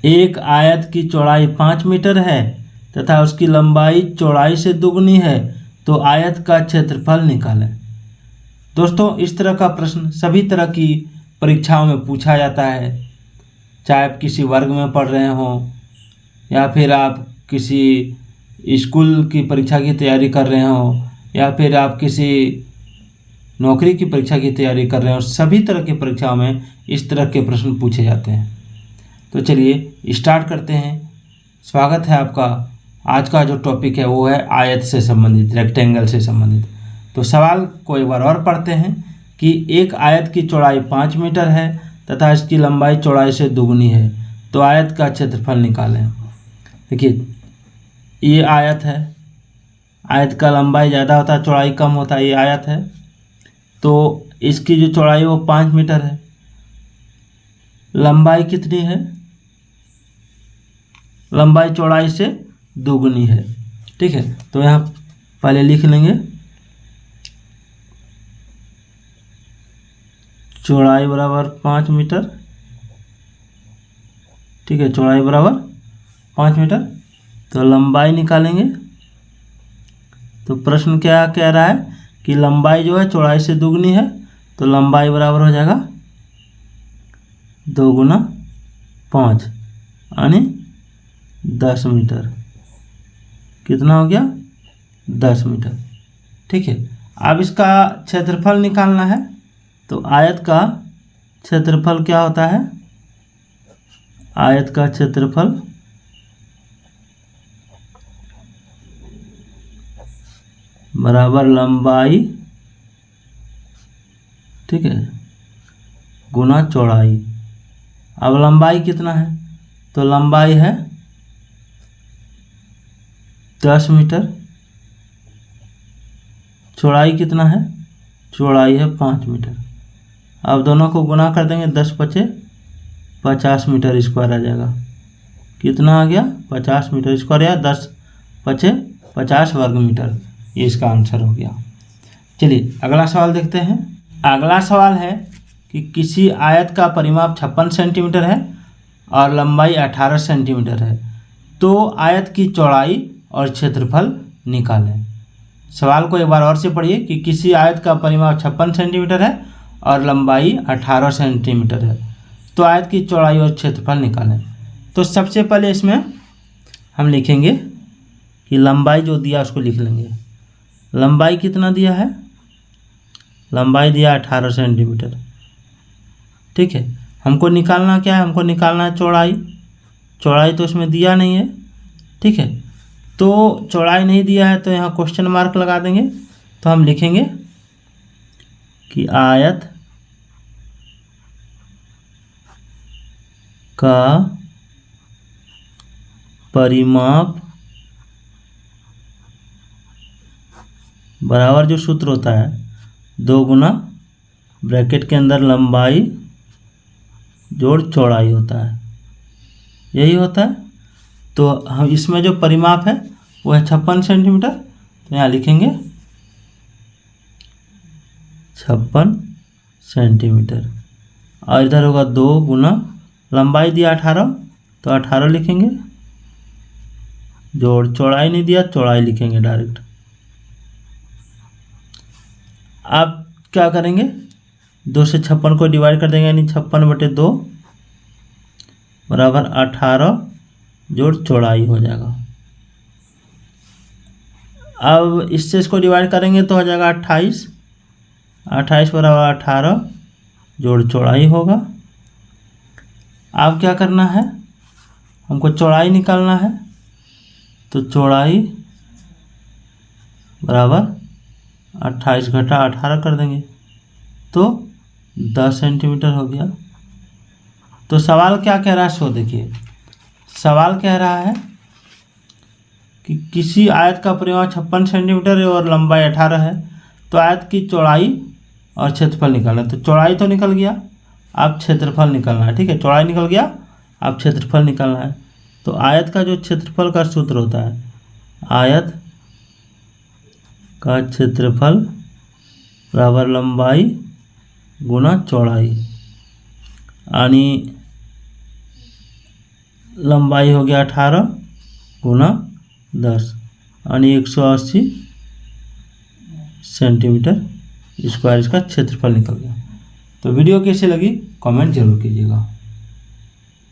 एक आयत की चौड़ाई 5 मीटर है तथा उसकी लंबाई चौड़ाई से दुगनी है तो आयत का क्षेत्रफल निकालें। दोस्तों, इस तरह का प्रश्न सभी तरह की परीक्षाओं में पूछा जाता है, चाहे आप किसी वर्ग में पढ़ रहे हों या फिर आप किसी स्कूल की परीक्षा की तैयारी कर रहे हों या फिर आप किसी नौकरी की परीक्षा की तैयारी कर रहे हो। सभी तरह की परीक्षाओं में इस तरह के प्रश्न पूछे जाते हैं। तो चलिए स्टार्ट करते हैं। स्वागत है आपका। आज का जो टॉपिक है वो है आयत से संबंधित, रेक्टेंगल से संबंधित। तो सवाल को एक बार और पढ़ते हैं कि एक आयत की चौड़ाई 5 मीटर है तथा इसकी लंबाई चौड़ाई से दुगनी है तो आयत का क्षेत्रफल निकालें। देखिए, ये आयत है, आयत का लंबाई ज़्यादा होता है, चौड़ाई कम होता है। ये आयत है तो इसकी जो चौड़ाई है वो 5 मीटर है, लंबाई कितनी है? लंबाई चौड़ाई से दोगुनी है। ठीक है, तो यहाँ पहले लिख लेंगे चौड़ाई बराबर 5 मीटर। ठीक है, चौड़ाई बराबर 5 मीटर। तो लंबाई निकालेंगे। तो प्रश्न क्या कह रहा है कि लंबाई जो है चौड़ाई से दुगनी है तो लंबाई बराबर हो जाएगा 2 गुना 5 यानी 10 मीटर। कितना हो गया? 10 मीटर। ठीक है, अब इसका क्षेत्रफल निकालना है। तो आयत का क्षेत्रफल क्या होता है? आयत का क्षेत्रफल बराबर लंबाई, ठीक है, गुना चौड़ाई। अब लंबाई कितना है? तो लंबाई है 10 मीटर। चौड़ाई कितना है? चौड़ाई है 5 मीटर। अब दोनों को गुना कर देंगे, 10 पचे 50 मीटर स्क्वायर आ जाएगा। कितना आ गया? 50 मीटर स्क्वायर या 10 पचे 50 वर्ग मीटर। ये इसका आंसर हो गया। चलिए अगला सवाल देखते हैं। अगला सवाल है कि किसी आयत का परिमाप 56 सेंटीमीटर है और लंबाई 18 सेंटीमीटर है तो आयत की चौड़ाई और क्षेत्रफल निकालें। सवाल को एक बार और से पढ़िए कि किसी आयत का परिमाप 56 सेंटीमीटर है और लंबाई 18 सेंटीमीटर है तो आयत की चौड़ाई और क्षेत्रफल निकालें। तो सबसे पहले इसमें हम लिखेंगे कि लंबाई जो दिया उसको लिख लेंगे। लंबाई कितना दिया है? लंबाई दिया 18 सेंटीमीटर। ठीक है, हमको निकालना क्या है? हमको निकालना है चौड़ाई। चौड़ाई तो इसमें दिया नहीं है। ठीक है, तो चौड़ाई नहीं दिया है तो यहाँ क्वेश्चन मार्क लगा देंगे। तो हम लिखेंगे कि आयत का परिमाप बराबर जो सूत्र होता है 2 गुना ब्रैकेट के अंदर लंबाई जोड़ चौड़ाई होता है, यही होता है। तो हम इसमें जो परिमाप है वो है 56 सेंटीमीटर। तो यहाँ लिखेंगे 56 सेंटीमीटर और इधर होगा 2 गुना लंबाई दिया 18 तो 18 लिखेंगे, जोड़ चौड़ाई नहीं दिया, चौड़ाई लिखेंगे डायरेक्ट। आप क्या करेंगे? 2 से 56 को डिवाइड कर देंगे यानी 56/2 बराबर 18 जोड़ चौड़ाई हो जाएगा। अब इससे इसको डिवाइड करेंगे तो हो जाएगा 28। 28 बराबर 18 जोड़ चौड़ाई होगा। अब क्या करना है? हमको चौड़ाई निकालना है। तो चौड़ाई बराबर 28 घटा 18 कर देंगे तो 10 सेंटीमीटर हो गया। तो सवाल क्या कह रहा है सो देखिए, सवाल कह रहा है कि किसी आयत का परिमाप 56 सेंटीमीटर है और लंबाई 18 है तो आयत की चौड़ाई और क्षेत्रफल निकालना। तो चौड़ाई तो निकल गया, अब क्षेत्रफल निकालना है। ठीक है, चौड़ाई निकल गया, अब क्षेत्रफल निकालना है। तो आयत का जो क्षेत्रफल का सूत्र होता है, आयत का क्षेत्रफल बराबर लंबाई गुना चौड़ाई, यानी लंबाई हो गया 18 गुना 10 यानी 180 सेंटीमीटर स्क्वायर इसका क्षेत्रफल निकल गया। तो वीडियो कैसे लगी कमेंट जरूर कीजिएगा।